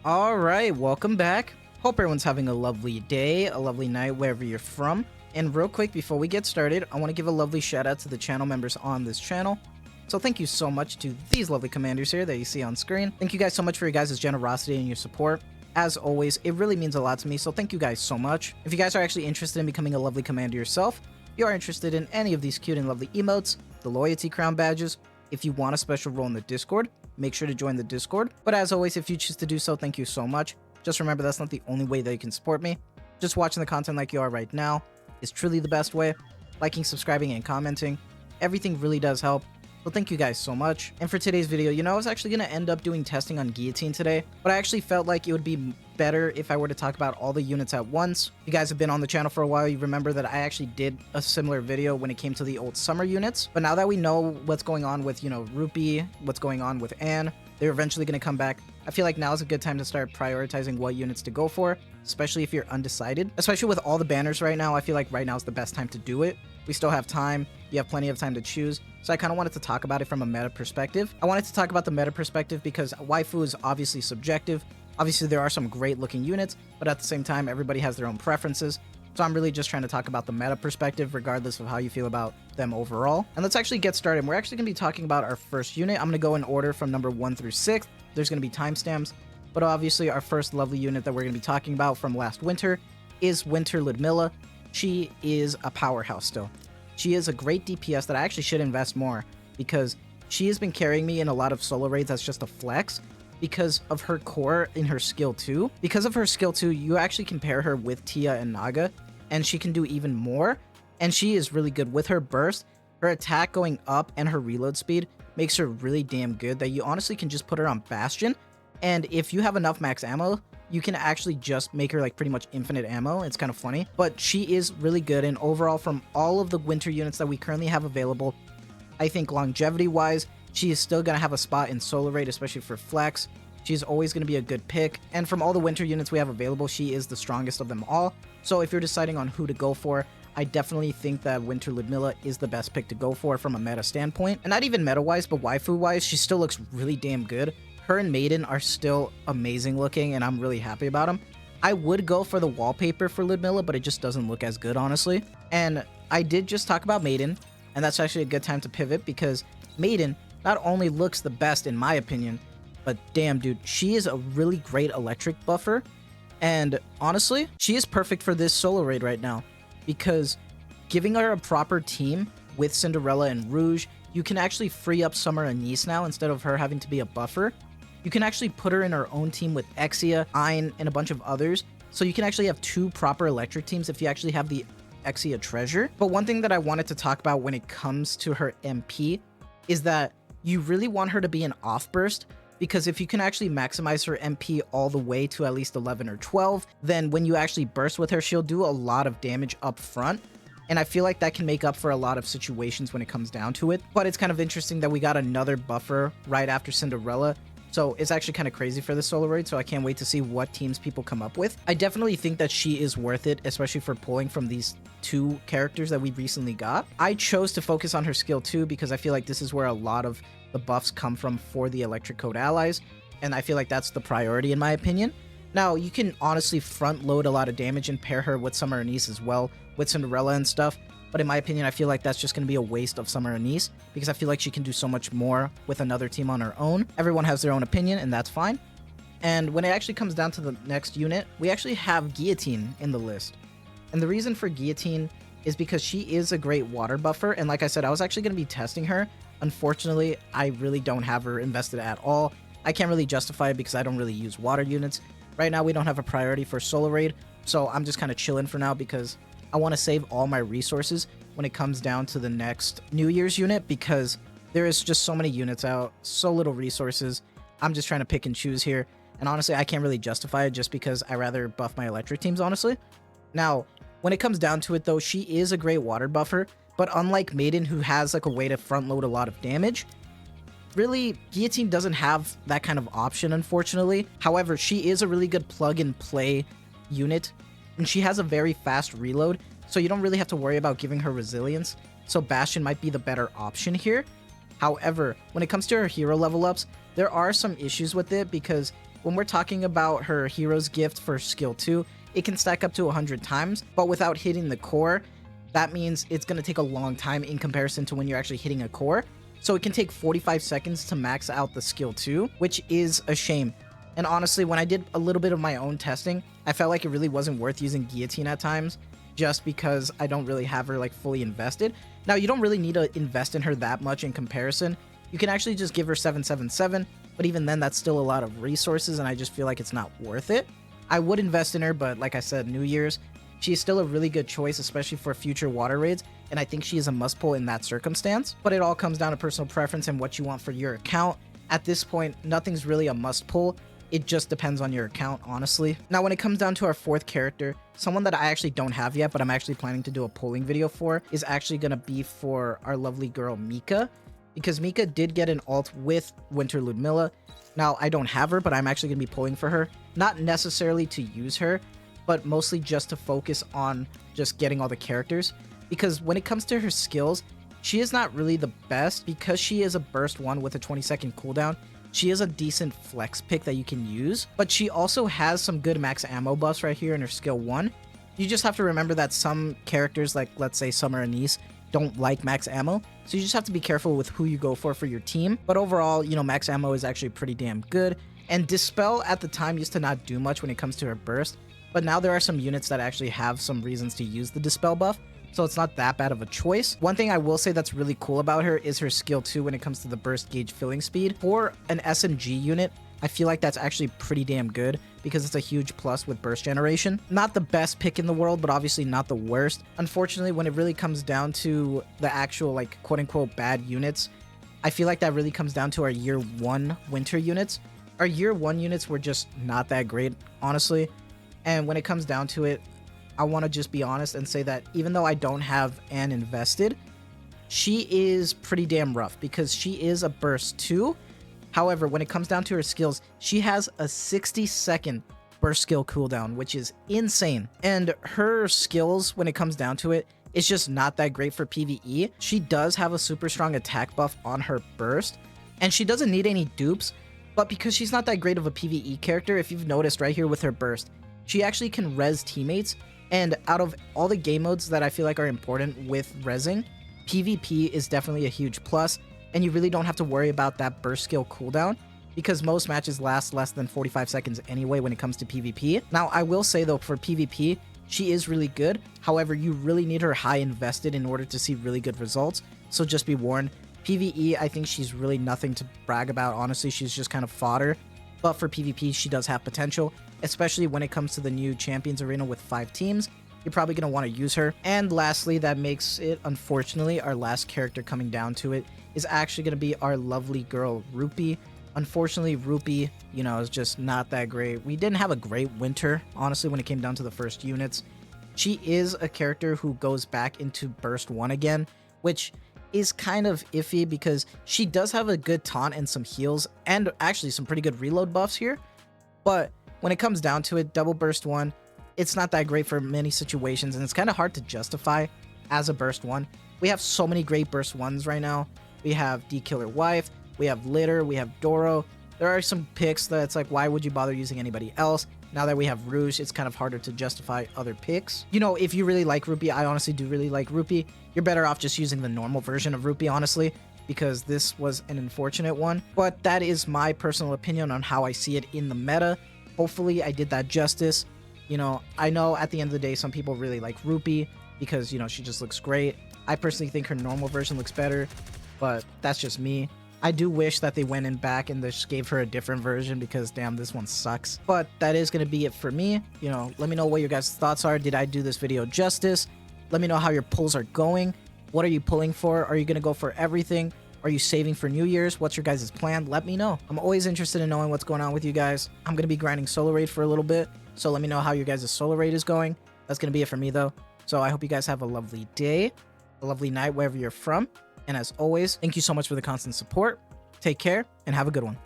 All right, welcome back. Hope everyone's having a lovely day, a lovely night, wherever you're from. And real quick, before we get started, I want to give a lovely shout out to the channel members on this channel. So thank you so much to these lovely commanders here that you see on screen. Thank you guys so much for your guys' generosity and your support. As always, it really means a lot to me, so thank you guys so much. If you guys are actually interested in becoming a lovely commander yourself, if you are interested in any of these cute and lovely emotes, the loyalty crown badges, if you want a special role in the Discord, make sure to join the Discord. But as always, if you choose to do so, thank you so much. Just remember that's not the only way that you can support me. Just watching the content like you are right now is truly the best way. Liking, subscribing, and commenting, everything really does help. So thank you guys so much. And for today's video, I was actually going to end up doing testing on Guillotine today, but I actually felt like it would be better if I were to talk about all the units at once. If you guys have been on the channel for a while, you remember that I actually did a similar video when it came to the old summer units. But now that we know what's going on with, Rupee, what's going on with Anne, they're eventually going to come back. I feel like now is a good time to start prioritizing what units to go for, especially if you're undecided. Especially with all the banners right now, I feel like right now is the best time to do it. We still have time. You have plenty of time to choose. So I kind of wanted to talk about it from a meta perspective. I wanted to talk about the meta perspective because waifu is obviously subjective. Obviously, there are some great looking units, but at the same time, everybody has their own preferences. So I'm really just trying to talk about the meta perspective, regardless of how you feel about them overall. And let's actually get started. We're actually going to be talking about our first unit. I'm going to go in order from number 1 through 6. There's going to be timestamps. But obviously, our first lovely unit that we're going to be talking about from last winter is Winter Ludmilla. She is a powerhouse still. She is a great DPS that I actually should invest more because she has been carrying me in a lot of solo raids that's just a flex because of her core in her skill 2. Because of her skill 2, you actually compare her with Tia and Naga, and she can do even more. And she is really good with her burst. Her attack going up and her reload speed makes her really damn good that you honestly can just put her on Bastion. And if you have enough max ammo, you can actually just make her like pretty much infinite ammo. It's kind of funny, but she is really good. And overall, from all of the winter units that we currently have available, I think longevity wise, she is still going to have a spot in solo raid, especially for flex. She's always going to be a good pick. And from all the winter units we have available, she is the strongest of them all. So if you're deciding on who to go for, I definitely think that Winter Ludmilla is the best pick to go for from a meta standpoint. And not even meta wise, but waifu wise, she still looks really damn good. Her and Maiden are still amazing looking, and I'm really happy about them. I would go for the wallpaper for Ludmilla, but it just doesn't look as good, honestly. And I did just talk about Maiden, and that's actually a good time to pivot because Maiden not only looks the best in my opinion, but damn dude, she is a really great electric buffer. And honestly, she is perfect for this solo raid right now because giving her a proper team with Cinderella and Rouge, you can actually free up Summer Anise now instead of her having to be a buffer. You can actually put her in her own team with Exia, Ein, and a bunch of others. So you can actually have 2 proper electric teams if you actually have the Exia treasure. But one thing that I wanted to talk about when it comes to her MP is that you really want her to be an off burst, because if you can actually maximize her MP all the way to at least 11 or 12, then when you actually burst with her, she'll do a lot of damage up front. And I feel like that can make up for a lot of situations when it comes down to it. But it's kind of interesting that we got another buffer right after Cinderella. So it's actually kind of crazy for the solo raid, so I can't wait to see what teams people come up with. I definitely think that she is worth it, especially for pulling from these 2 characters that we recently got. I chose to focus on her skill 2 because I feel like this is where a lot of the buffs come from for the electric code allies, and I feel like that's the priority in my opinion. Now, you can honestly front load a lot of damage and pair her with Summer Anise as well, with Cinderella and stuff. But in my opinion, I feel like that's just going to be a waste of Summer Anise because I feel like she can do so much more with another team on her own. Everyone has their own opinion, and that's fine. And when it actually comes down to the next unit, we actually have Guillotine in the list. And the reason for Guillotine is because she is a great water buffer. And like I said, I was actually going to be testing her. Unfortunately, I really don't have her invested at all. I can't really justify it because I don't really use water units. Right now, we don't have a priority for solo raid, so I'm just kind of chilling for now because I want to save all my resources when it comes down to the next New Year's unit because there is just so many units out, so little resources. I'm just trying to pick and choose here. And honestly, I can't really justify it just because I rather buff my electric teams, honestly. Now, when it comes down to it though, she is a great water buffer, but unlike Maiden, who has like a way to front load a lot of damage, really, Guillotine doesn't have that kind of option, unfortunately. However, she is a really good plug and play unit, and she has a very fast reload, so you don't really have to worry about giving her resilience. So Bastion might be the better option here. However, when it comes to her hero level ups, there are some issues with it because when we're talking about her hero's gift for skill 2, it can stack up to 100 times, but without hitting the core, that means it's going to take a long time in comparison to when you're actually hitting a core. So it can take 45 seconds to max out the skill 2, which is a shame. And honestly, when I did a little bit of my own testing, I felt like it really wasn't worth using Guillotine at times, just because I don't really have her like fully invested. Now, you don't really need to invest in her that much in comparison. You can actually just give her 777, but even then that's still a lot of resources and I just feel like it's not worth it. I would invest in her, but like I said, New Year's, she is still a really good choice, especially for future water raids, and I think she is a must pull in that circumstance. But it all comes down to personal preference and what you want for your account. At this point, nothing's really a must pull. It just depends on your account, honestly. Now, when it comes down to our 4th character, someone that I actually don't have yet, but I'm actually planning to do a polling video for, is actually going to be for our lovely girl, Mica. Because Mica did get an alt with Winter Ludmilla. Now, I don't have her, but I'm actually going to be pulling for her. Not necessarily to use her, but mostly just to focus on just getting all the characters. Because when it comes to her skills, she is not really the best because she is a burst 1 with a 20-second cooldown. She is a decent flex pick that you can use, but she also has some good max ammo buffs right here in her skill 1. You just have to remember that some characters, like let's say Summer Anise, don't like max ammo, so you just have to be careful with who you go for your team. But overall, you know, max ammo is actually pretty damn good, and Dispel at the time used to not do much when it comes to her burst, but now there are some units that actually have some reasons to use the Dispel buff, so it's not that bad of a choice. One thing I will say that's really cool about her is her skill 2 when it comes to the burst gauge filling speed. For an SMG unit, I feel like that's actually pretty damn good because it's a huge plus with burst generation. Not the best pick in the world, but obviously not the worst. Unfortunately, when it really comes down to the actual like quote-unquote bad units, I feel like that really comes down to our year 1 winter units. Our year 1 units were just not that great, honestly. And when it comes down to it, I want to just be honest and say that even though I don't have Anne invested, she is pretty damn rough because she is a burst 2. However, when it comes down to her skills, she has a 60-second burst skill cooldown, which is insane. And her skills, when it comes down to it, is just not that great for PvE. She does have a super strong attack buff on her burst, and she doesn't need any dupes, but because she's not that great of a PvE character, if you've noticed right here with her burst, she actually can res teammates. And out of all the game modes that I feel like are important with rezzing, PvP is definitely a huge plus, and you really don't have to worry about that burst skill cooldown because most matches last less than 45 seconds anyway when it comes to PvP. Now, I will say though, for PvP, she is really good. However, you really need her high invested in order to see really good results, so just be warned. PvE, I think she's really nothing to brag about. Honestly, she's just kind of fodder. But for PvP, she does have potential, especially when it comes to the new Champions Arena with 5 teams. You're probably going to want to use her. And lastly, that makes it, unfortunately, our last character coming down to it is actually going to be our lovely girl, Rupee. Unfortunately, Rupee, you know, is just not that great. We didn't have a great winter, honestly, when it came down to the first units. She is a character who goes back into Burst 1 again, which is kind of iffy because she does have a good taunt and some heals and actually some pretty good reload buffs here. But when it comes down to it, double Burst 1, it's not that great for many situations, and it's kind of hard to justify as a Burst 1. We have so many great Burst 1s right now. We have D-Killer Wife, we have Litter, we have Doro. There are some picks that it's like, why would you bother using anybody else? Now that we have Rouge, it's kind of harder to justify other picks. You know, if you really like Rupee, I honestly do really like Rupee. You're better off just using the normal version of Rupee, honestly, because this was an unfortunate one. But that is my personal opinion on how I see it in the meta. Hopefully, I did that justice. You know, I know at the end of the day, some people really like Rupee because, you know, she just looks great. I personally think her normal version looks better, but that's just me. I do wish that they went in back and just gave her a different version because, damn, this one sucks. But that is going to be it for me. You know, let me know what your guys' thoughts are. Did I do this video justice? Let me know how your pulls are going. What are you pulling for? Are you going to go for everything? Are you saving for New Year's? What's your guys' plan? Let me know. I'm always interested in knowing what's going on with you guys. I'm going to be grinding solo raid for a little bit, so let me know how your guys' solo raid is going. That's going to be it for me, though. So I hope you guys have a lovely day, a lovely night, wherever you're from. And as always, thank you so much for the constant support. Take care and have a good one.